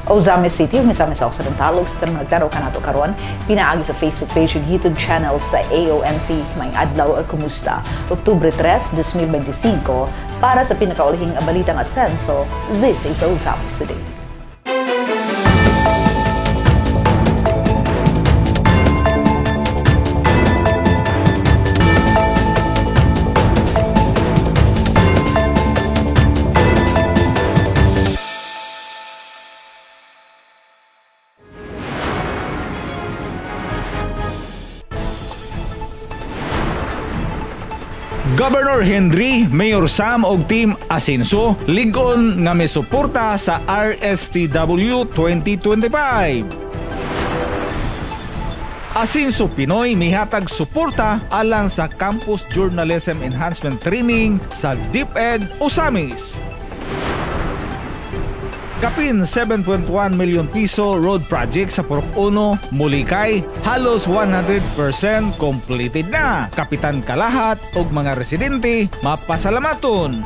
Ozamis City, Misamis Occidental, ug sa tanong nagtanaw ka nato karon, pinaagi sa Facebook page ug YouTube channel sa AONC. May adlaw kumusta? Oktubre 3, 2025, para sa pinakaulihing balitang asenso, this is Ozamis Today. Governor Henry, Mayor Sam ug Team Asenso lig-on nga misuporta sa RSTW 2025. Asenso Pinoy mihatag suporta alang sa Campus Journalism Enhancement Training sa DepEd Ozamis. Kapin 7.1 milyon piso road project sa Purok 1, Mulikay, halos 100% completed na. Kapitan kalahat ug mga residente mapasalamaton.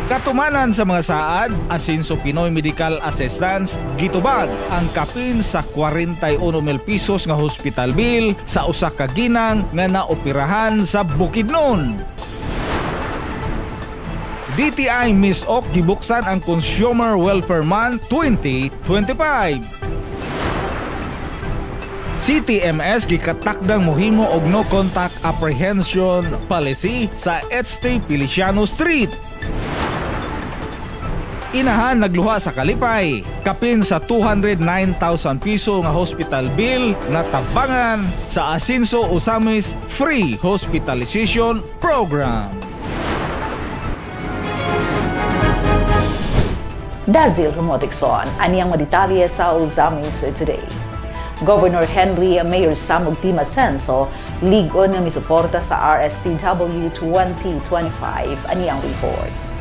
Katumanan sa mga saad, Asenso Pinoy Medical Assistance gitubag ang kapin sa 41 mil pesos nga hospital bill sa usa ka ginang nga naoperahan sa Bukidnon. DTI Miss Ok gibuksan ang Consumer Welfare Month 2025. CTMS gikatakdang mohimo og no contact apprehension policy sa Este Feliciano Street. Inahan nagluha sa Kalipay, kapin sa 209,000 piso nga hospital bill na tabangan sa Asenso Ozamis Free Hospitalization Program. Dazil Humotikson, aniyang detalye sa Ozamis Today. Governor Henry, Mayor Sam ug Team Asenso lig-on nga misuporta sa RSTW 2025, aniyang report.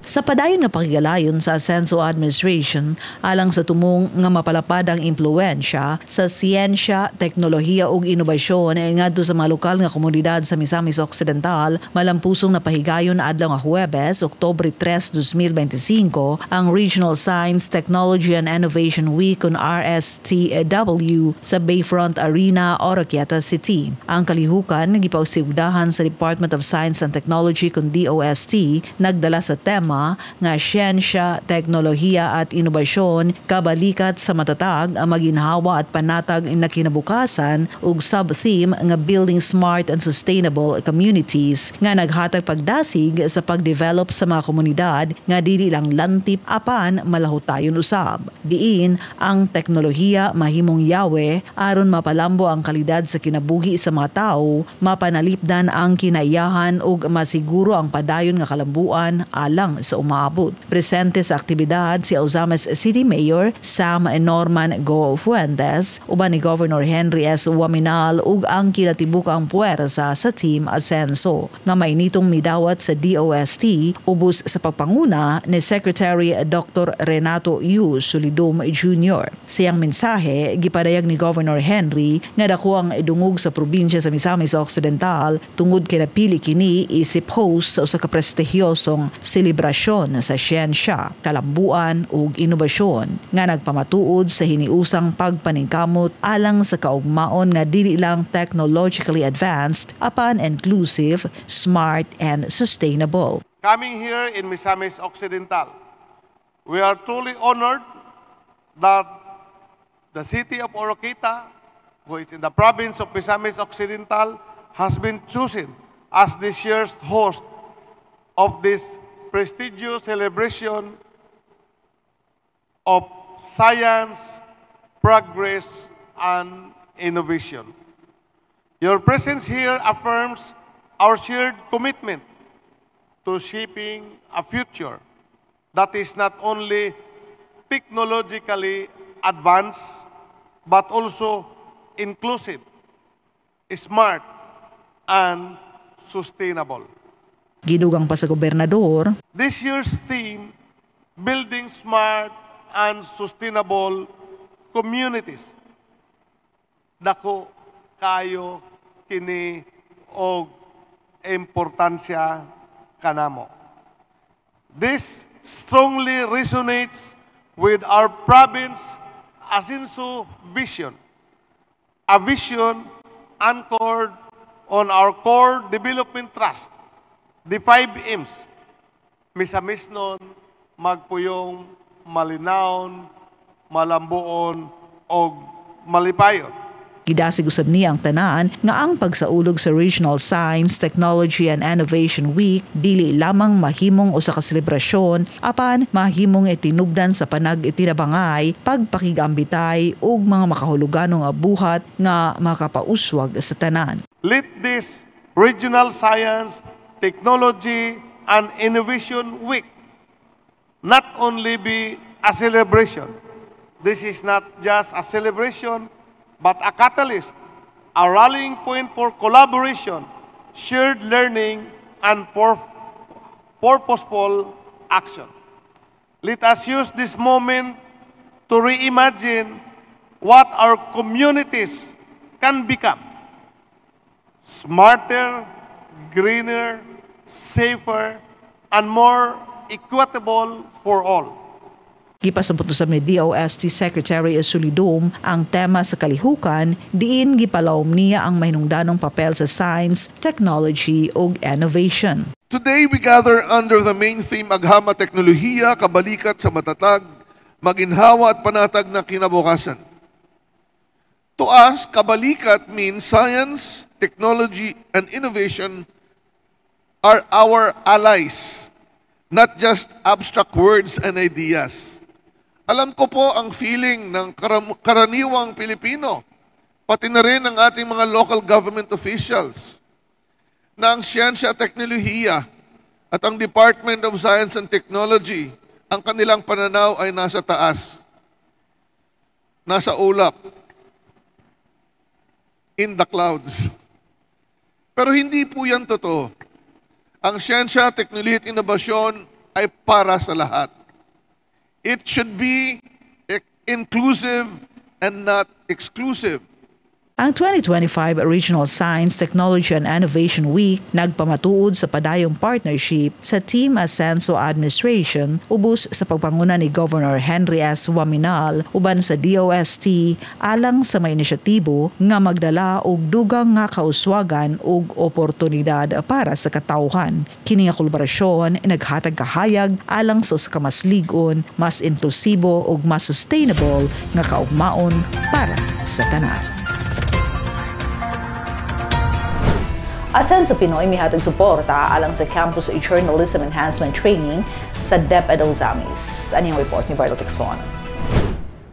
Sa padayon nga pakigalayon sa Asenso Administration alang sa tumong nga mapalapad ang impluwensya sa siyensya, teknolohiya ug inobasyon ngadto sa mga lokal nga komunidad sa Misamis Occidental, malampusong napahigayon adlaw nga Huwebes, Oktubre 3, 2025 ang Regional Science, Technology and Innovation Week on RSTW sa Bayfront Arena, Oroquieta City. Ang kalihukan gipausigdahan sa Department of Science and Technology kun DOST nagdala sa tema nga siyensya, teknolohiya at inobasyon kabalikat sa matatag ang maginhawa at panatag na kinabukasan ug sub-theme nga Building Smart and Sustainable Communities nga naghatag pagdasig sa pagdevelop sa mga komunidad nga dili lang lantip apan malahutayon usab. Diin ang teknolohiya mahimong yawe aron mapalambo ang kalidad sa kinabuhi sa mga tawo, mapanalipdan ang kinaiyahan ug masiguro ang padayon nga kalambuan alang sa umaabot. Presente sa aktibidad si Ozamis City Mayor Sam Norman Go Fuentes, uban ni Governor Henry S. Waminal ug ang kinatibukang puwersa sa Team Asenso nga may nitong midawat sa DOST ubos sa pagpanguna ni Secretary Dr. Renato U. Solidum Jr. Siyang mensahe gipadayag ni Governor Henry nga dako ang idungog sa probinsya sa Misamis Occidental tungod kay napili kini isip host sa usa ka prestihiyosong selebrasyon sa siyensya, kalambuan ug inobasyon nga nagpamatuod sa hiniusang pagpaningkamot alang sa kaugmaon nga dili lang technologically advanced apan inclusive, smart and sustainable. Coming here in Misamis Occidental, we are truly honored that the city of Oroquieta, who is in the province of Misamis Occidental, has been chosen as this year's host of this prestigious celebration of science, progress, and innovation. Your presence here affirms our shared commitment to shaping a future that is not only technologically advanced, but also inclusive, smart, and sustainable. Gidugang pa sa gobernador, this year's theme, Building Smart and Sustainable Communities. Dako kayo kini og importansya kanamo. This strongly resonates with our province Asinso vision, a vision anchored on our core development trust, the 5 M's, misamisnon, magpuyong, malinawon, malambuon, o malipayon. Gidasig usab niya ang tanan nga ang pagsaulog sa Regional Science, Technology and Innovation Week dili lamang mahimong usa ka selebrasyon apan mahimong itinubdan sa panag-itinabangay, pagpakigambitay ug mga makahuluganong buhat nga makapauswag sa tanan. Let this Regional Science, Technology and Innovation Week not only be a celebration. This is not just a celebration, but a catalyst, a rallying point for collaboration, shared learning, and purposeful action. Let us use this moment to reimagine what our communities can become. Smarter, greener, safer, and more equitable for all. Gipasabot sa DOST Secretary Sulidom ang tema sa kalihukan, diin gipalawom niya ang mahinungdanong papel sa science, technology ug innovation. Today we gather under the main theme Aghama Teknolohiya, kabalikat sa matatag, maginhawa at panatag na kinabukasan. To us, kabalikat means science, technology, and innovation are our allies, not just abstract words and ideas. Alam ko po ang feeling ng karaniwang Pilipino, pati na rin ng ating mga local government officials, na ang siyensya at teknolohiya at ang Department of Science and Technology, ang kanilang pananaw ay nasa taas, nasa ulap, in the clouds. Pero hindi po yan totoo. Ang siyensya, teknolohiya at inobasyon ay para sa lahat. It should be inclusive and not exclusive. Ang 2025 Regional Science, Technology and Innovation Week nagpamatuod sa padayong partnership sa Team Ascenso Administration ubos sa pagpanguna ni Governor Henry S. Waminal uban sa DOST alang sa may inisyatibo nga magdala og dugang nga kauswagan ug oportunidad para sa katawhan. Kini nga kolaborasyon naghatag kahayag alang sa usa ka mas ligon, mas inklusibo ug mas sustainable nga kaugmaon para sa tanan. Asan sa Pinoy mihatag suporta alang sa Campus Journalism Enhancement Training sa DepEd Ozamis. Ano yung report ni Barlo Tixon?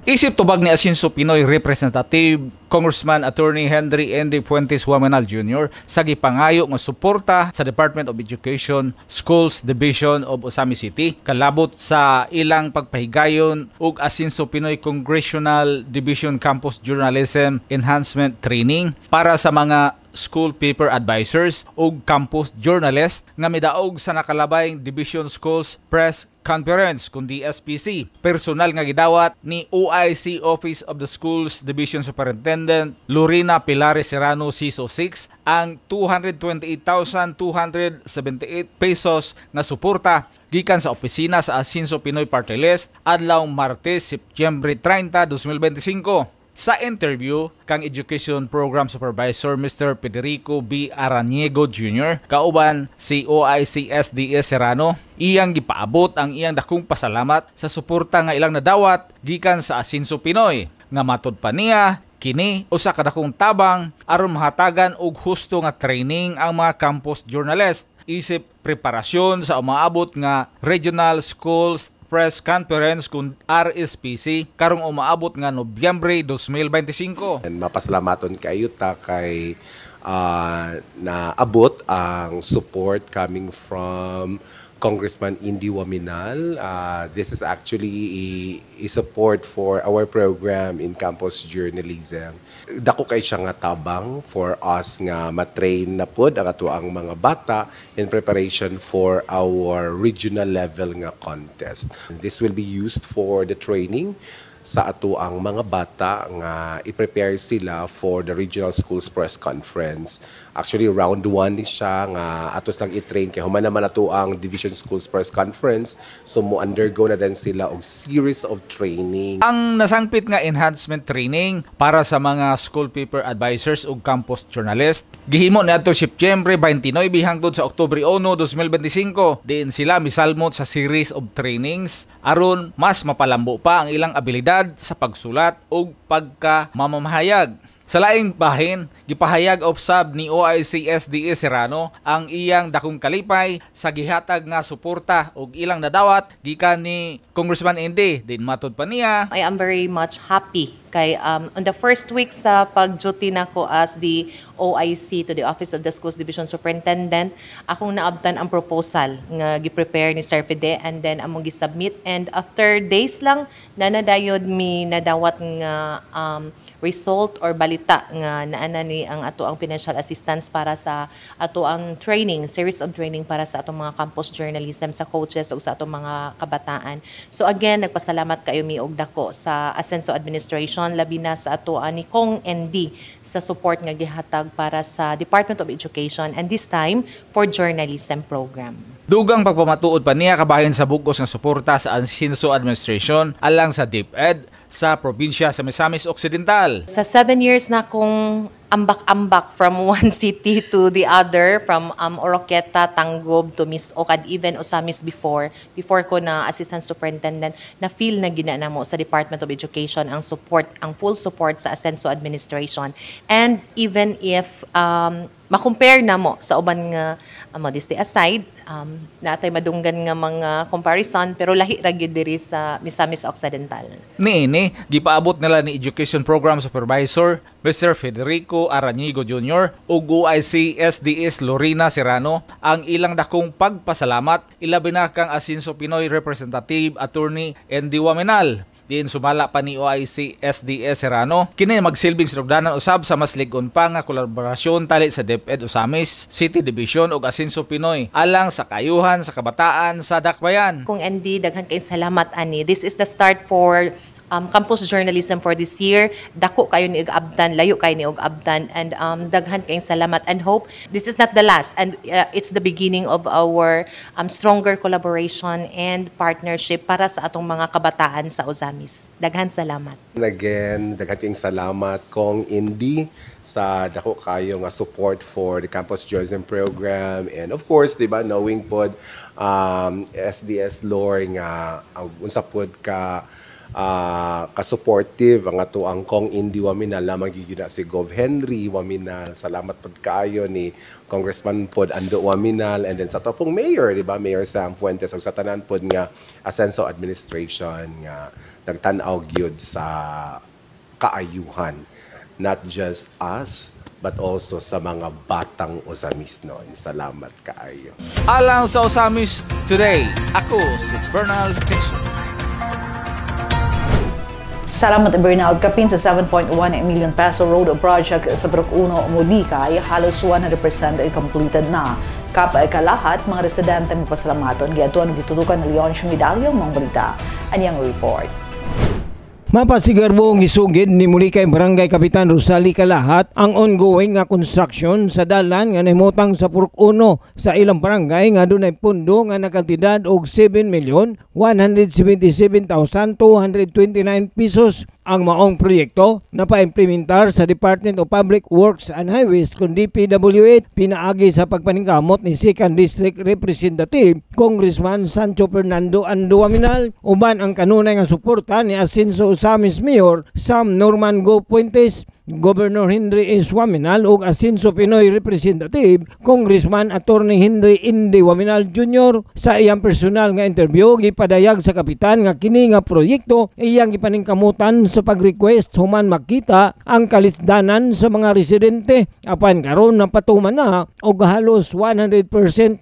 Isip tubag ni Asinso Pinoy Representative Congressman Attorney Henry N. Fuentes Waminal Jr. sa gipangayo nga suporta sa Department of Education Schools Division of Ozamis City kalabot sa ilang pagpahigayon ug Asinso Pinoy Congressional Division Campus Journalism Enhancement Training para sa mga school paper advisors ug campus journalist nga midaog sa nakalabayng Division Schools Press Conference kundi SPC. Personal nga gidawat ni OIC Office of the Schools Division Superintendent Lorena Pilares Serrano CISO 6 ang 228,278 pesos nga suporta gikan sa opisina sa Asinso Pinoy Party List adlaw Martes, Setyembre 30, 2025. Sa interview, kang Education Program Supervisor Mr. Federico B. Araniego Jr. kauban si OIC SDS Serrano, iyang gipaabot ang iyang dakong pasalamat sa suporta nga ilang nadawat gikan sa Asinso Pinoy. Nga matod pa niya, kini usa ka dakong tabang aron mahatagan og husto nga training ang mga campus journalist isip preparasyon sa umaabot nga Regional Schools Press Conference kung RSPC karong umaabot nga Nobyembre 2025. And mapasalamaton kayo ta kay naabot ang support coming from Congressman Indy Waminal. This is actually a support for our program in campus journalism. Dako kay siya nga tabang for us nga matrain na pod ang ato ang mga bata in preparation for our regional level nga contest. This will be used for the training sa ato ang mga bata nga i-prepare sila for the regional schools press conference. Actually, round 1 ni siya nga atos lang i-train kay human naman ato ang division schools press conference, so mo undergo na din sila og series of training. Ang nasangpit nga enhancement training para sa mga school paper advisors ug campus journalist gihimo niadto Septyembre 29 hangtod sa Oktubre 1, 2025. Diin sila misalmot sa series of trainings aron mas mapalambo pa ang ilang abilidad sa pagsulat ug pagkamamahayag. Sa laing bahin, gipahayag usab ni OIC SDE Serrano ang iyang dakong kalipay sa gihatag nga suporta ug ilang nadawat gikan ni Congressman Indy. Din matud pa niya, I am very much happy kay on the first week sa pag-duty nako as the OIC to the Office of the Schools Division Superintendent, akong naabtan ang proposal nga gi-prepare ni Sir Fide and then among gi-submit, and after days lang nanadayod mi nadawat nga result or balita nga naana ni ang ato ang financial assistance para sa ato ang training, series of training para sa atong mga campus journalism sa coaches ug sa atong mga kabataan. So again, nagpasalamat kayo mi og dako sa Asenso Administration, labi na sa ato ni Kong ND sa support nga gihatag para sa Department of Education, and this time for journalism program. dugang pagpamatuod pa niya kabahin sa bugos nga suporta sa Asenso Administration alang sa DepEd sa probinsya sa Misamis Occidental. Sa 7 years na akong ambak-ambak from one city to the other, from Oroqueta, Tanggob to Misok, even Osamis before ko na assistant superintendent, na feel na ginana mo sa Department of Education ang support, ang full support sa Asenso Administration. And even if ma-compare na mo sa uban nga modesty aside, natay madunggan nga mga comparison, pero lahi ra gyud diri sa Misamis Occidental. Niini, gipaabot nila ni Education Program Supervisor Mr. Federico Aranigo Jr. ug OIC SDS Lorena Serrano ang ilang dakong pagpasalamat, ilabi na kang Asenso Pinoy Representative Attorney Andy Waminal. Diin sumala pa ni OIC SDS Serrano, kini magsilbing sinugdanan usab sa mas lig-on pa nga kolaborasyon tali sa DepEd Osamis City Division ug Asenso Pinoy alang sa kayuhan sa kabataan sa Dakbayan. Kung Andy, daghan kay salamat ani. This is the start for campus journalism for this year. Dako kayo ni Abdan, layo kayo ni Abdan, and daghan kayong salamat, and hope this is not the last, and it's the beginning of our stronger collaboration and partnership para sa atong mga kabataan sa Osamis. Daghan salamat. Again, daghan kayong salamat Kong Indy sa dako kayo nga support for the campus journalism program, and of course, di ba, knowing pod SDS lore nga unsa pod ka-supportive ang ato ang Kong Indy Waminal, lamang gyud na si Gov Henry Waminal. Salamat pod kaayo ni Congressman pod Ando Waminal, and then sa ato pong mayor, di ba, Mayor Sam Fuentes, ug sa tanan pod nga Asenso Administration nga nagtan-aw gyud sa kaayuhan, not just us but also sa mga batang Osamis noon. Salamat kaayo. Alang sa Osamis Today, ako si Bernal Dixon. Salamat Bernal. Kapin sa 7.1 million peso road project sa Brook 1 Mulikay, halos 100% ay completed na. Kapay kalahat, mga residente mapasalamaton, giatuan gitutukan ni Leon Shumidalyo, mga balita. Anyang report. Mapasigarbong isugid ni Mulikay Barangay Kapitan Rosali Kalahat ang ongoing nga construction sa dalan nga nahimutang sa Purok 1 sa ilang barangay nga dunay pundo nga nakantidad og 7,177,229 pesos. Ang maong proyekto na pa-implementar sa Department of Public Works and Highways kung DPWH pinaagi sa pagpaningkamot ni 2nd District Representative Congressman Sancho Fernando Ando Waminal, uban ang kanunay nga suporta ni Asenso Osamis Mayor Sam Norman Go Puentes, Governor Henry S. Waminal ug Asenso Pinoy Representative Congressman Attorney Henry Indy Waminal Jr. Sa iyang personal nga interview, gipadayag sa kapitan nga kini nga proyekto iyang gipaningkamutan sa pag-request human makita ang kalisdanan sa mga residente. Apan karon napatuman na og halos 100%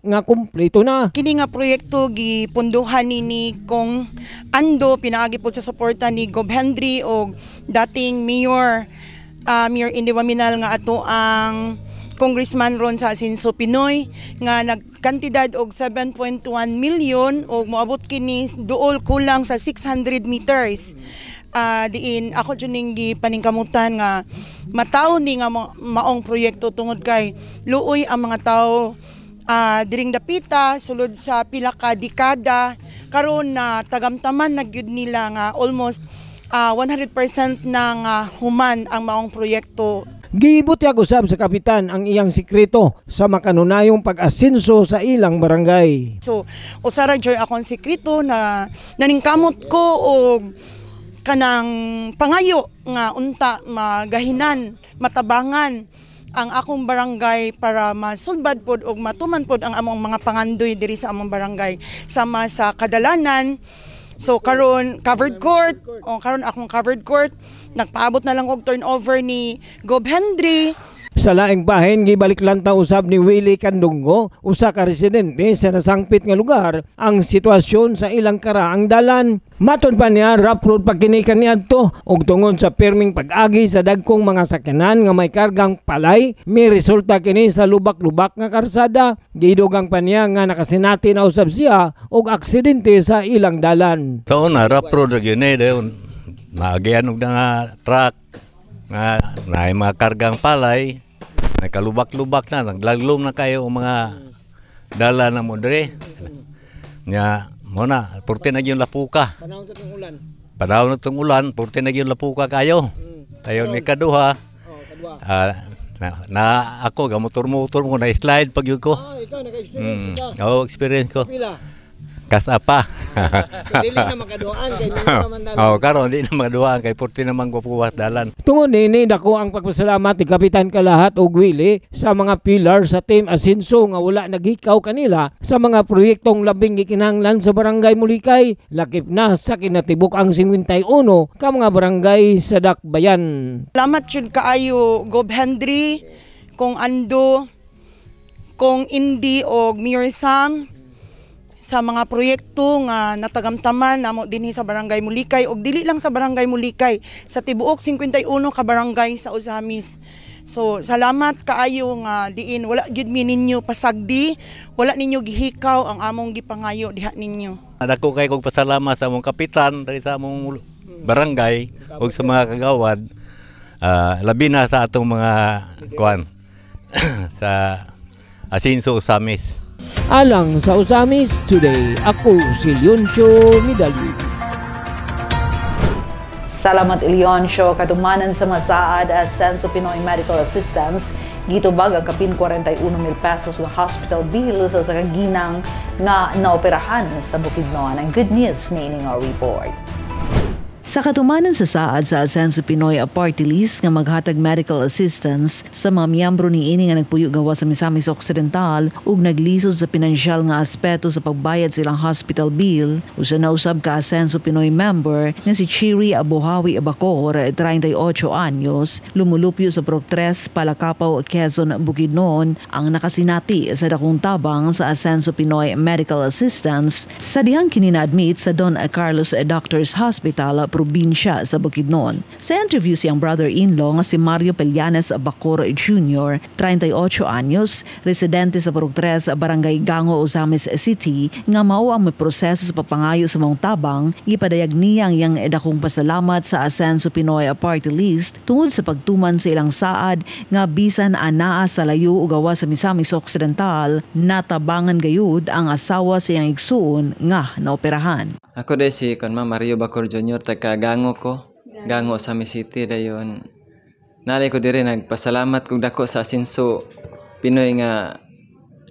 nga kumpleto na. Kini nga proyekto gipunduhan ni Kong Ando, pinaagi po sa suporta ni Gov Henry o dating Mayor Indy Waminal nga ato ang Congressman ron sa Asenso Pinoy nga nagkantidad og 7.1 million o moabot kini duol kulang sa 600 meters. diin ako juning paningkamutan nga mataw ni nga maong proyekto tungod kay luoy ang mga tao diring dapita sulod sa pila ka dekada karon na tagamtaman na gyud nila nga almost 100% ng human ang maong proyekto. Giibot yag usab sa kapitan ang iyang sikreto sa makanunayong pag-asenso sa ilang barangay. So, usara joy akong sikreto na naningkamot ko og kanang pangayo nga unta magahinan, matabangan ang akong barangay para masulbad pod og matuman pod ang among mga pangandoy diri sa among barangay sama sa kadalanan. So karon covered court, karon akong covered court, nagpaabot na lang og turnover ni Gobhendry. Sa laing bahin, gibalik lang ta usab ni Willie Candungo, usa ka residente sa nasangpit nga lugar, ang sitwasyon sa ilang karaang dalan. Maton pa niya, rough road pa kini kaniadto ug tungod sa pirming pag-agi sa dagkong mga sakyanan nga may kargang palay, may resulta kini sa lubak-lubak nga karsada. Gidugang pa niya nga nakasinati na usab siya og aksidente sa ilang dalan. So na rough road gyud ni dayon. Maagian og nga truck nga naay mga kargang palay. Nakalubak-lubak na, naglaglom na kayo ang mga dala na mo dire. Nya, muna, purti na yung lapuka. Panahon na itong ulan. Panahon na itong ulan, purti na yung lapuka kayo. Tayo ni kaduha. Na ako, gamotor-motor mo, na-slide pag yun ko. Ikaw, naka-experience ka? Oo, experience ko. Pila? Kasapa. Dili na makaduaan kay naman dalan. Oh, karon di na makaduaan kay purti naman ko puwas dalan. Tungod nini dako ang pagpasalamat ni Kapitan Kalahat og Willie sa mga pillar sa Team Asenso nga wala naghikaw kanila sa mga proyektong labing gikinahanglan sa Barangay Mulikay, lakip na sa kinatibuk ang 51 ka mga barangay sa Dakbayan. Salamat jud kaayo Gobhendry, kung Ando, kung Indi og Mayor Sam sa mga proyekto nga natagamtaman namo dinhi sa Barangay Mulikay og dili lang sa Barangay Mulikay, sa tibuok 51 ka barangay sa Ozamis. So salamat kaayo nga diin wala gyud mi ninyo pasagdi, wala ninyo gihikaw ang among gipangayo diha ninyo. Dako kay kog pasalamat sa among kapitan diri sa among barangay ug sa mga kagawad, labi na sa atong mga kuan sa Asenso Ozamis. Alang sa Ozamis Today, ako si Leoncio Midali. Salamat Leoncio, katumanan sa masaad Asenso Pinoy Medical Assistance, gitubag ang kapin 41 mil pesos ng hospital bill sa kaginang nga naoperahan sa Bukidnon. Ang good news na ining our report. Sa katumanan sa saad sa Asenso Pinoy Party List nga maghatag medical assistance sa mga miyembro ni ini nga nagpuyo gawa sa Misamis Occidental ug naglisod sa pinansyal nga aspeto sa pagbayad silang hospital bill, usa na usab ka Asenso Pinoy member nga si Chiri Abuhawi Abacor, 38 anyos, lumulupyo sa Proc 3 Palakapaw, Quezon, Bukidnon, ang nakasinati sa dakong tabang sa Asenso Pinoy Medical Assistance sa dihang kini-admit sa Don Carlos Doctors Hospital, probinsya sa Bukidnon. Sa interview siyang brother-in-law nga si Mario Pellanes Bacor Jr., 38 anyos, residente sa Proc 3, Barangay Gango, Ozamis City, nga mao ang may proseso sa papangayo sa mong tabang, ipadayag niyang yang edakong pasalamat sa Asenso Pinoy Party List tungod sa pagtuman sa ilang saad nga bisan anaa sa layo o gawa sa Misamis Occidental, natabangan gayud ang asawa sa iyang igsuon nga naoperahan. Ako day si Mario Bacor Jr. taga Gango ko. Gango sa City dayon. Nalay ko diri nagpasalamat kog dako sa Asenso Pinoy nga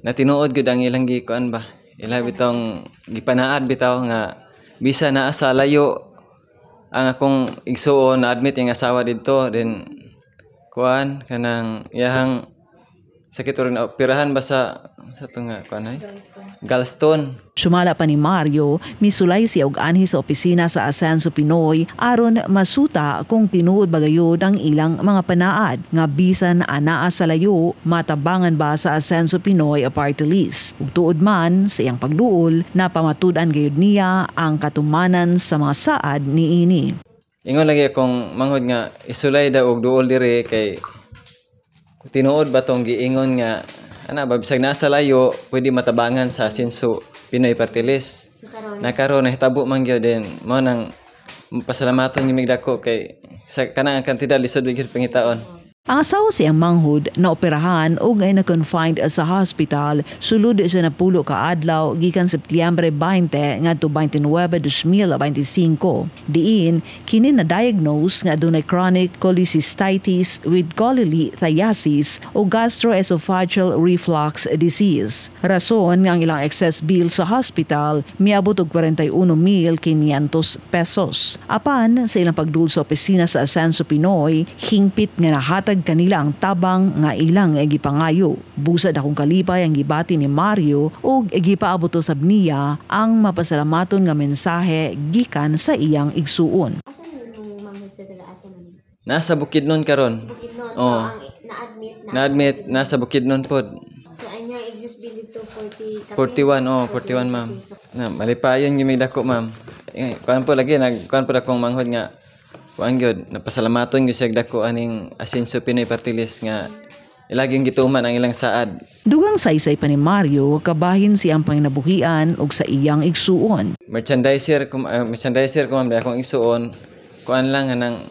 natinuod gud ang ilang gikuan ba. Ila bitong gipanaad bitaw nga bisa naa sa layo ang akong igsuon na admit ang asawa didto then kuan kanang iyahang sakit rin na operahan ba sa tunga kuan ay gallstone. Sumala pa ni Mario, misulay siya og anhi sa opisina sa Asenso Pinoy aron masuta kung tinuod bagayod ang ilang mga panaad nga bisan anaa sa layo matabangan ba sa Asenso Pinoy Party List. Ug tuod man sa iyang pagduol napamatud-an gayud niya ang katumanan sa mga saad niini. Ingon lagi akong manghod nga isulay daw og duol diri kay tinuod ba tong giingon nga ana ba bisag nasa layo pwede matabangan sa Asenso Pinoy Party List. Nakaroon nahitabo man gyud din mo nang pasalamaton gyud mig dako kay sa kanang kantidad lisod gyud pangitaon. Ang asawa siyang manghud na operahan o ngay na confined sa hospital sulod sa napulo ka adlaw gikan Setyembre 20 ngadto 29 2025. Diin kini na diagnose nga adunay chronic cholecystitis with cholelithiasis o gastroesophageal reflux disease. Rason nga ang ilang excess bill sa hospital miabot og 41,500 pesos. Apan sa ilang pagdul sa opisina sa Ascenso Pinoy, hingpit nga nahatag kanila ang tabang nga ilang gipangayo. Busad akong kalipay ang gibati ni Mario ug gipaabot sab niya ang mapasalamaton nga mensahe gikan sa iyang igsuon. Asan nung manghud sa taga-asa man? Nasa Bukidnon karon. Bukidnon. Oh. So ang na-admit nasa Bukidnon pod. So anyang exist bill dito 41 ma'am. Na malipayon gyud mig dako ma'am. Kuan po lagi kuan po akong manghud nga kuan gyud napasalamaton gyud siya dako aning Ascenso Pinoy Party List nga ilaging gituman ang ilang saad. Dugang saysay pa ni Mario kabahin siyang panginabuhian ug sa iyang igsuon. Merchandiser ko ma'am akong igsuon kuan lang anang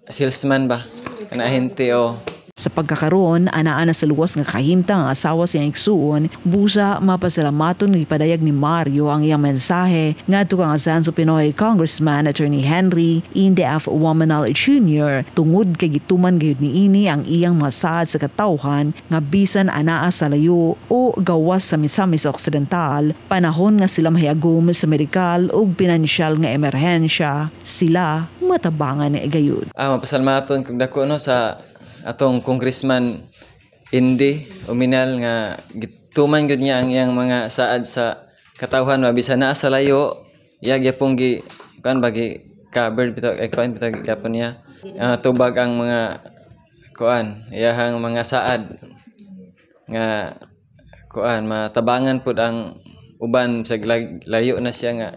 salesman ba kana ahente o. Sa pagkakaroon, anaa sa luwas nga kahimtang ang asawa siyang igsuon, busa mapasalamaton ng ipadayag ni Mario ang iyang mensahe ngadto kang Ascenso Pinoy Congressman Attorney Henry Inde F. Womenal Jr. tungod kay gituman gayud niini ang iyang masaad sa katawhan nga bisan anaa sa layo o gawas sa Misamis Occidental, panahon nga sila mahiyagom sa medikal ug pinansyal nga emerhensya, sila matabangan ni gayud. Mapasalamaton kung dako no sa atong Congressman Indi Womenal nga gituman gud niya ang iyang mga saad sa katawhan mabisan naa sa layo iya gyapon gi kan bagi covered bitaw kuan bitaw gyapon niya tubag ang mga kuan iyahang mga saad nga kuan matabangan pud ang uban sa layo na siya nga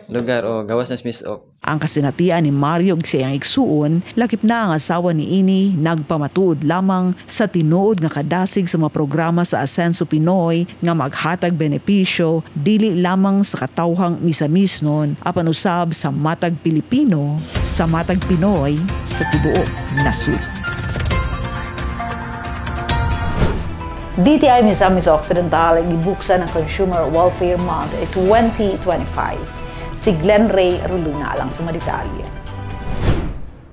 lugar o gawas na misok. Ang kasinatian ni Mario ug siyang igsuon, lakip na ang asawa ni ini nagpamatuod lamang sa tinuod nga kadasig sa mga programa sa Ascenso Pinoy nga maghatag benepisyo dili lamang sa katawhang misamisnon apan usab sa matag Pilipino, sa matag Pinoy sa tibuok nasud. DTI Misamis Occidental gibuksan ang Consumer Welfare Month 2025. Si Glenn Ray Roluna lang sa detalye.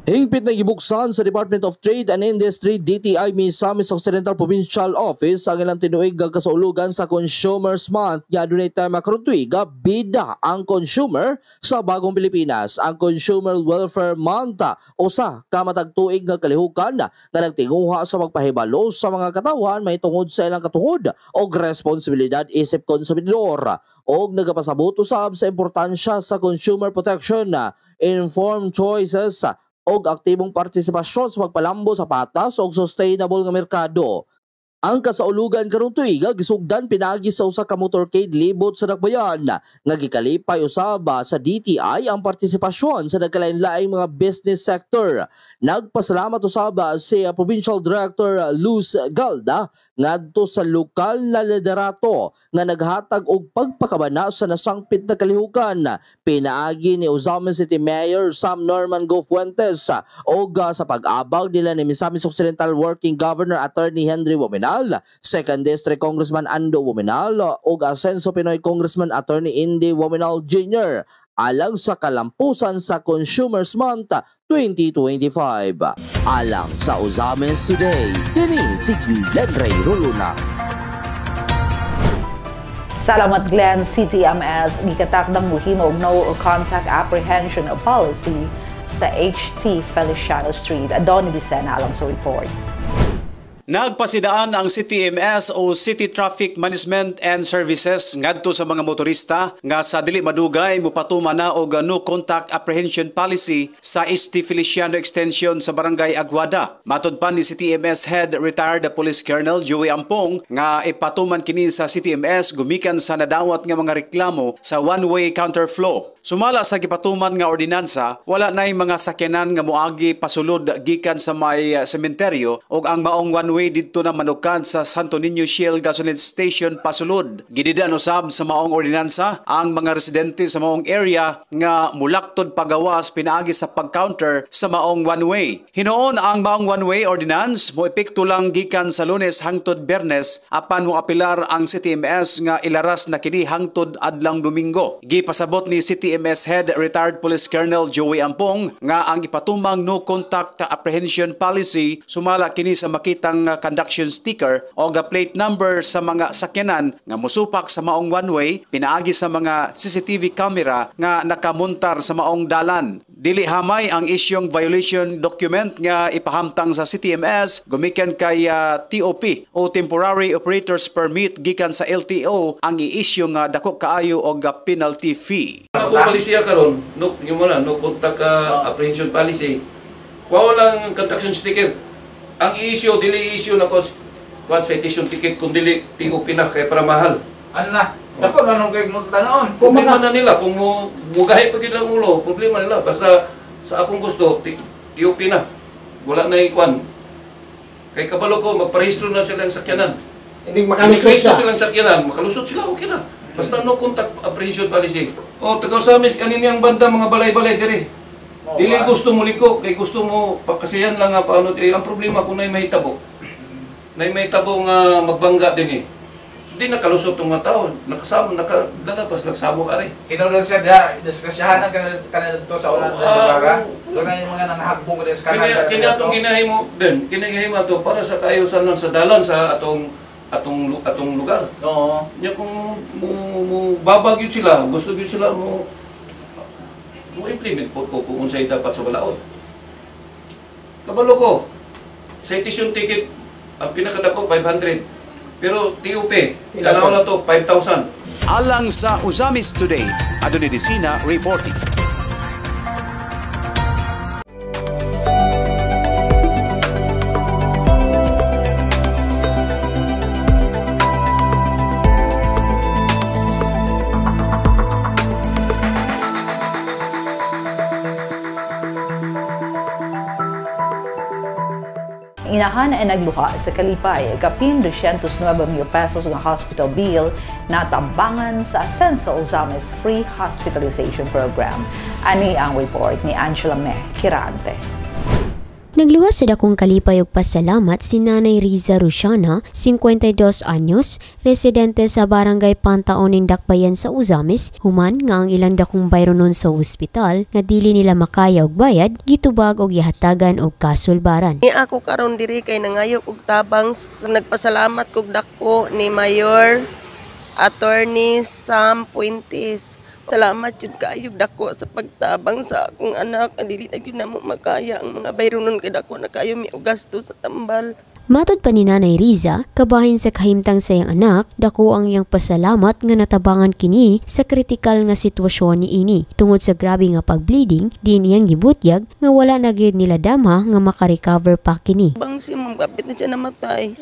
Hingpit na gibuksan sa Department of Trade and Industry DTI Misamis Occidental Provincial Office ang ilang tinuig nga kasaulugan sa Consumers Month nga adunay tema karon tuiga bida ang consumer sa bagong Pilipinas. Ang Consumer Welfare Month usa ka matag tuig nga kalihukan nga nagtinguha sa magpahibalo sa mga katawhan may tungod sa ilang katungod o responsibilidad isip konsumidor og nagapasabot usab sa importansya sa consumer protection, informed choices og aktibong partisipasyon sa pagpalambo sa patas og sustainable nga merkado. Ang kasaulugan karong tuiga gisugdan pinagi sa usa ka motorcade libot sa Dakbayan nga gikalipay usab sa DTI ang partisipasyon sa nagkalain-laing mga business sector. Nagpasalamat usab si Provincial Director Luz Galda ngadto sa lokal na liderato nga naghatag og pagpakabana sa nasangpit na kalihukan. Pinaagi ni Uzaman City Mayor Sam Norman Go Fuentes og sa pag-abag nila ni Misamis Occidental Working Governor Attorney Henry Womenal, 2nd District Congressman Ando Womenal ug Ascenso Pinoy Congressman Attorney Indi Womenal Jr. alang sa kalampusan sa Consumers Month 2025. Alang sa Uzames Today, kini si Glenn Ray Roluna. Salamat Glenn. CTMS gikatakdang muhimo og no contact apprehension policy sa HT Feliciano Street. Adoni Vicena alang sa report. Nagpasidaan ang CTMS o City Traffic Management and Services ngadto sa mga motorista nga sa dili madugay mopatuman na og no contact apprehension policy sa ST Feliciano Extension sa Barangay Aguada. Matud pa ni CTMS Head Retired Police Colonel Joey Ampong nga ipatuman kini sa CTMS gumikan sa nadawat nga mga reklamo sa one-way counterflow. Sumala sa gipatuman nga ordinansa, wala nay mga sakyanan nga moagi pasulod gikan sa may sementeryo ug ang maong one one-way dito na manukad sa Santo Niño Shell Gasoline Station pasulod. Gididaan usab sa maong ordinansa ang mga residente sa maong area nga mulaktod pagawas pinaagi sa pag-counter sa maong one-way. Hinoon ang maong one-way ordinance mo epekto lang gikan sa Lunes hangtod Biyernes apan mo apilar ang CTMS nga ilaras na kini hangtod adlang Domingo. Gipasabot ni CTMS Head Retired Police Colonel Joey Ampong nga ang ipatumang no contact apprehension policy sumala kini sa makitang conduction sticker o plate number sa mga sakyanan nga musupak sa maong one-way pinaagi sa mga CCTV camera nga nakamuntar sa maong dalan. Dili hamay ang isyong violation document nga ipahamtang sa CTMS gumikan kay TOP o Temporary Operators Permit gikan sa LTO ang i-issue nga dako kaayo og penalty fee. Ako palisiya karon no contact apprehension policy. Kuha lang conduction sticker. Ang i-issue dili i-issue na citation ticket kung dili TOP na kay para mahal. Ano na? Dako na nung kay tanaon. Problema na nila kung mugahi pa gid lang ulo, problema nila basta sa akong gusto TOP na. Wala na ikwan. Kay kabalo ko magparehistro na sila ang sakyanan. Hindi makalusot silang sakyanan, makalusot sila okay na. Basta no contact apprehension policy. O tagausamis kanini ang banda mga balay-balay diri. Dili gusto mo liko, kay gusto mo pakasiyan lang nga paano ang problema kung nay mahitabo. Nay mahitabo nga magbangga din eh. So di nakalusot tong mga tao, nakadala pas nagsabog ari. Kinulong siya da, diskusyahan ang kanila to sa unang lugar. Doon na yung mga nanahagbong din sa kanila. Kini atong ginahimo din, kinahimo to para sa kaayusan lang sa dalan sa atong lugar. Oo. Nya kung mo babag yun sila, gusto yun sila mo implement po kung unsay dapat sa balaod. Kabalo ko, citation ticket ang pinakadako 500. Pero TUP, tanaw na to 5,000. Alang sa Uzamis Today, Adonai Disina reporting. Inahan ay nagluha sa kalipay kapin 209 mil pesos ng hospital bill na tambangan sa Asenso Uzamis Free Hospitalization Program. Ani ang report ni Angela Meh Kirante. Nagluwas sa dakong kalipay og pasalamat si Nanay Riza Rusiana, 52 anyos, residente sa barangay Pantaoning Dakbayan sa Uzamis, human nga ang ilang dakong bayronon sa ospital nga dili nila makaya og bayad, gitubag og gihatagan og kasulbaran. Ni ako karon diri kay nangayok og tabang nagpasalamat kog dako ni Mayor Attorney Sam Puentes. Salamat jud kaayo dako sa pagtabang sa akong anak. Dili na gyud namo makaya ang mga bayronon kay dako na kayo mi og gasto sa tambal. Matod pa ni Nanay Riza, kabahin sa kahimtang sa iyang anak, dako ang iyang pasalamat nga natabangan kini sa kritikal nga sitwasyon ni ini. Tungod sa grabe nga pag-bleeding, di niyang gibutyag nga wala na gyud nila damha nga makarecover pa kini. Bang si mong kapit na siya namatay.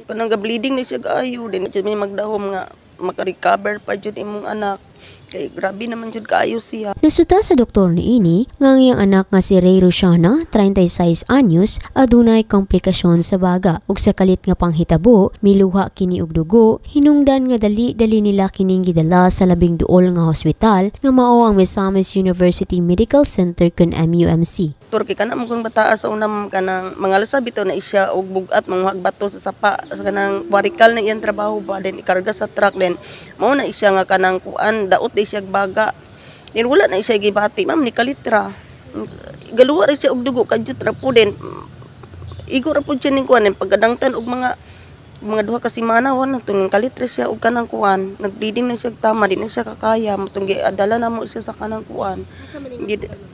Kanang bleeding na siya kaayo din siya may magdahom nga makarecover pa jud imong anak. Kay grabe naman jud kaayo siya. Nasuta sa doktor ni ini nga ang iyang anak nga si Ray Rusiana, 36 anyos, adunay komplikasyon sa baga ug sa kalit nga panghitabo miluha kini og dugo. Hinungdan nga dali nila kining gidala sa labing duol nga hospital nga mao ang Misamis University Medical Center kun MUMC. Turki kana mo kung bataa sa unam kanang mga lasab bitaw na isya og bugat manguhag bato sa sapa kanang warikal na iyang trabaho ba din ikarga sa truck din mao na isya nga kanang kuan daot di siya baga din wala na isya gibati ma'am ni kalitra galuwa ra siya og dugo kadjut ra po din igo ra po siya ning kuan pagkadangtan og mga duha ka semana wan tuning kalitra siya og kanang kuan nagbleeding na siya tama di na siya kakaya mutong giadala na mo siya sa kanang kuan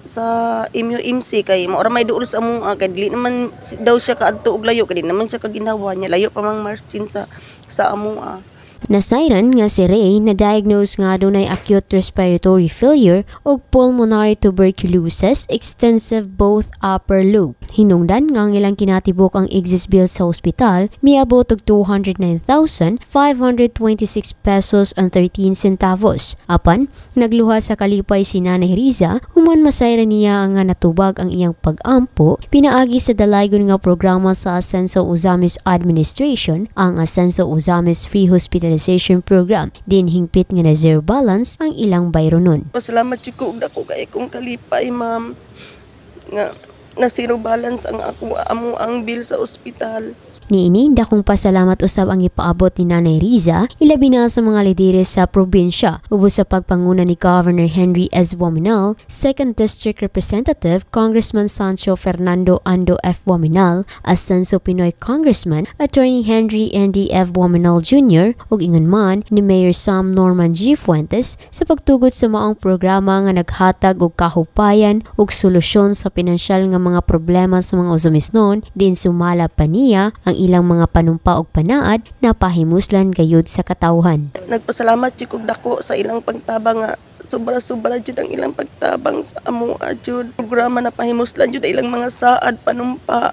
sa MUMC kay mao ra may duol sa amo kay dili naman daw siya kaadto og layo kay di naman siya kaginawa niya layo pa mang margin sa amo. Nasayran nga si Ray na diagnose nga dunay acute respiratory failure o pulmonary tuberculosis extensive both upper lobe. Hinungdan nga ilang kinatibok ang exist bill sa ospital miabot og 209,526 pesos and 13 centavos. Apan nagluha sa kalipay si Nanay Riza human masayran niya nga natubag ang iyang pag-ampo pinaagi sa dalaygon nga programa sa Ascenso Ozamis Administration ang Ascenso Ozamis Free Hospitalization Program din hingpit nga na zero balance ang ilang bayro nun. Pasalamat ko dako kay kong kalipay ma'am nga na zero balance ang ako amo ang bill sa ospital. Niini, dakong pasalamat usab ang ipaabot ni Nanay Riza, ilabi na sa mga lideres sa probinsya, ubos sa pagpanguna ni Governor Henry S. Wominal, 2nd District Representative Congressman Sancho Fernando Ando F. Wominal, Ascenso Pinoy Congressman, Attorney Henry Andy F. Wominal Jr., ug ingon man ni Mayor Sam Norman G. Fuentes sa pagtugot sa maong programa nga naghatag og kahupayan ug solusyon sa pinansyal nga mga problema sa mga Ozomisnon, din sumala pa niya ang ilang mga panumpa og panaad na pahimuslan gayud sa katawhan. Nagpasalamat jud dako sa ilang pagtabang nga sobra-sobra jud ang ilang pagtabang sa amo jud programa na pahimuslan jud ilang mga saad panumpa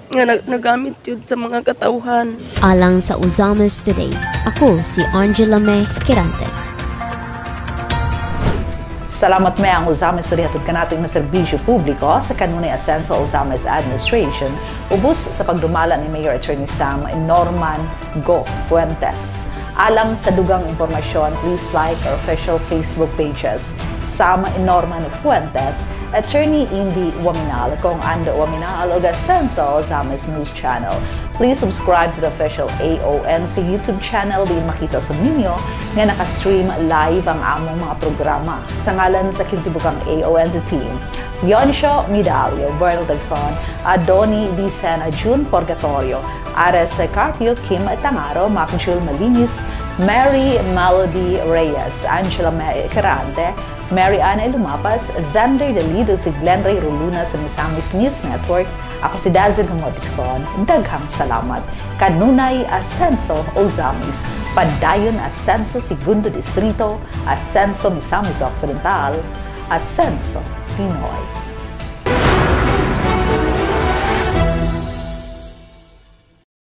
nga nagamit jud sa mga katawhan. Alang sa Ozamis Today, ako si Angela May Kirante. Salamat may ang Ozamis sa rihatod kanating na serbisyo publiko sa kanunay Ascenso Ozamis Administration ubos sa pagdumala ni Mayor Attorney Sam Norman Go Fuentes. Alang sa dugang impormasyon, please like our official Facebook pages Sam Norman Fuentes, Attorney Indy Wominal, kung Ando Wominal o Ascenso Ozamis News Channel. Please subscribe to the official AONC YouTube channel din makita sa ninyo nga nakastream live ang among mga programa. Sa ngalan sa kintibukang AONC team, Yonsho Midalio, Bernal Dagson, Adoni Di Sena, June Purgatorio, Ares Carpio, Kim Tangaro, Macjul Malinis, Mary Melody Reyes, Angela Carante, Mary Ana Lumapas, Zander Dalido, si Glenn Ray Roluna sa Misamis News Network. Ako si Dazzle Humotikson. Daghang salamat. Kanunay Ascenso Ozamis, Padayon Ascenso Segundo Distrito, Ascenso Misamis Occidental, Ascenso Pinoy.